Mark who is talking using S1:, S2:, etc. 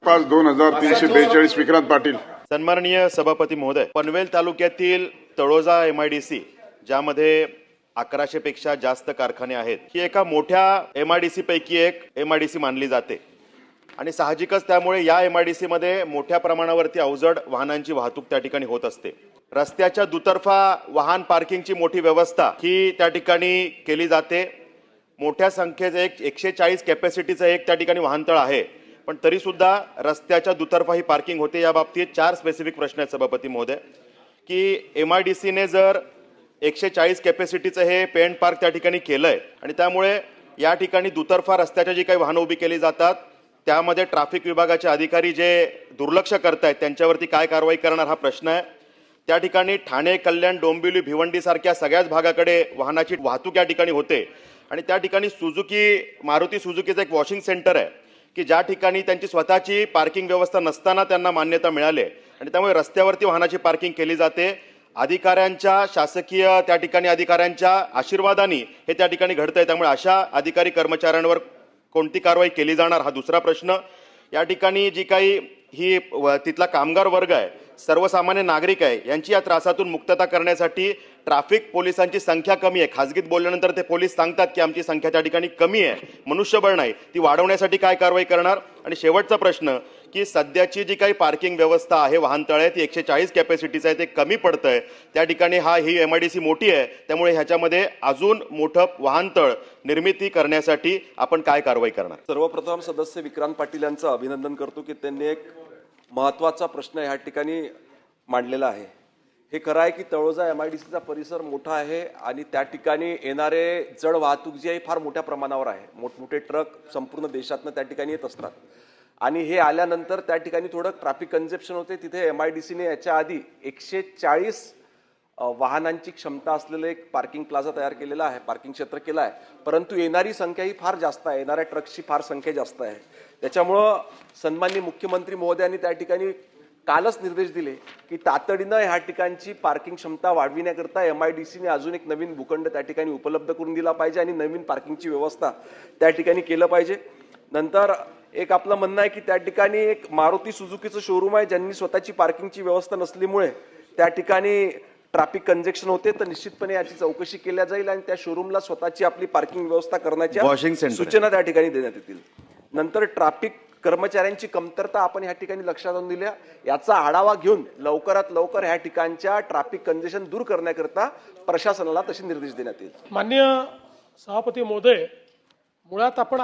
S1: 5,2342 विक्रांत पाटील.
S2: सन्माननीय सभापती महोदय, पनवेल तालुक्यातील तळोजा MIDC ज्यामध्ये 1100 पेक्षा जास्त कारखाने आहेत, ही एका मोठ्या MIDC पैकी एक MIDC मानली जाते आणि साहजिकच त्यामुळे या MIDC मध्ये मोठ्या प्रमाणावरती अवजड वाहनांची वाहतूक त्या ठिकाणी होत असते. रस्त्याच्या दुतर्फा वाहन पार्किंगची मोठी व्यवस्था ही त्या ठिकाणी केली जाते. मोठ्या संख्येचं 140 कॅपॅसिटीचं एक त्या ठिकाणी वाहनतळ आहे, पण तरी सुद्धा रस्त्याच्या दुतर्फा ही पार्किंग होते. या बाबतीत 4 स्पेसिफिक प्रश्न आहेत सभापती महोदय, की MIDC ने जर 140 कॅपॅसिटीचं हे पेंट पार्क त्या ठिकाणी केलंय आणि त्यामुळे या ठिकाणी दुतर्फा रस्त्याच्या जी काही वाहनं उभी केली जातात त्यामध्ये ट्रॅफिक विभागाचे अधिकारी जे दुर्लक्ष करतायत त्यांच्यावरती काय कारवाई करणार हा प्रश्न आहे. त्या ठिकाणी ठाणे, कल्याण, डोंबिवली, भिवंडी सारख्या सगळ्याच भागाकडे वाहनाची वाहतूक या ठिकाणी होते आणि त्या ठिकाणी मारुती सुझुकीचं एक वॉशिंग सेंटर आहे की ज्या ठिकाणी त्यांची स्वतःची पार्किंग व्यवस्था नसताना त्यांना मान्यता मिळाली आणि त्यामुळे रस्त्यावरती वाहनाची पार्किंग केली जाते. अधिकाऱ्यांच्या शासकीय त्या ठिकाणी अधिकाऱ्यांच्या आशीर्वादाने हे त्या ठिकाणी घडतंय, त्यामुळे अशा अधिकारी कर्मचाऱ्यांवर कोणती कारवाई केली जाणार हा दुसरा प्रश्न. या ठिकाणी जी काही ही तिथला कामगार वर्ग आहे, सर्वसामान्य नागरिक आहे, यांची या त्रासातून मुक्तता करण्यासाठी ट्रॅफिक पोलिसांची संख्या कमी आहे. खासगीत बोलल्यानंतर ते पोलीस सांगतात की आमची संख्या त्या ठिकाणी कमी आहे, मनुष्यबळ नाही, ती वाढवण्यासाठी काय कारवाई करणार. आणि शेवटचा प्रश्न की सध्याची जी काही पार्किंग व्यवस्था आहे वाहनतळ आहे ती 140 कॅपॅसिटीचं आहे, ते कमी पडतंय. त्या ठिकाणी ही MIDC मोठी आहे, त्यामुळे ह्याच्यामध्ये अजून मोठं वाहनतळ निर्मिती करण्यासाठी आपण काय कारवाई करणार.
S3: सर्वप्रथम सदस्य विक्रांत पाटील यांचं अभिनंदन करतो की त्यांनी एक महत्त्वाचा प्रश्न ह्या ठिकाणी मांडलेला आहे. हे खरं आहे की तळोजा MIDCचा परिसर मोठा आहे आणि त्या ठिकाणी येणारे जड वाहतूक जी आहे फार मोठ्या प्रमाणावर आहे. मोठमोठे ट्रक संपूर्ण देशातनं त्या ठिकाणी येत असतात आणि हे आल्यानंतर त्या ठिकाणी थोडं ट्रॅफिक कंजेप्शन होते. तिथे MIDCने याच्या आधी 140 वाहनांची क्षमता असलेलं एक पार्किंग प्लाझा तयार केलेला आहे, पार्किंग क्षेत्र केलं आहे, परंतु येणारी संख्या ही फार जास्त आहे, येणाऱ्या ट्रक्सची फार संख्या जास्त आहे. त्याच्यामुळं सन्माननीय मुख्यमंत्री महोदयांनी त्या ठिकाणी कालच निर्देश दिले की तातडीनं ह्या ठिकाणची पार्किंग क्षमता वाढविण्याकरता MIDCने अजून एक नवीन भूखंड त्या ठिकाणी उपलब्ध करून दिला पाहिजे आणि नवीन पार्किंगची व्यवस्था त्या ठिकाणी केलं पाहिजे. नंतर एक आपलं म्हणणं आहे की त्या ठिकाणी एक मारुती सुझुकीचं शोरूम आहे, ज्यांनी स्वतःची पार्किंगची व्यवस्था नसल्यामुळे त्या ठिकाणी ट्रॅफिक कंजेक्शन होते, तर निश्चितपणे याची चौकशी केल्या जाईल आणि त्या शोरूमला स्वतःची आपली पार्किंग व्यवस्था करण्याच्या सूचना त्या ठिकाणी देण्यात येतील. नंतर ट्रॅफिक कर्मचाऱ्यांची कमतरता आपण ह्या ठिकाणी लक्षात आणून दिल्या, याचा आढावा घेऊन लवकरात लवकर ह्या ठिकाणच्या ट्रॅफिक कंजेशन दूर करण्याकरता प्रशासनाला तसे निर्देश देण्यात येईल.
S4: माननीय सभापती महोदय, मुळात आपण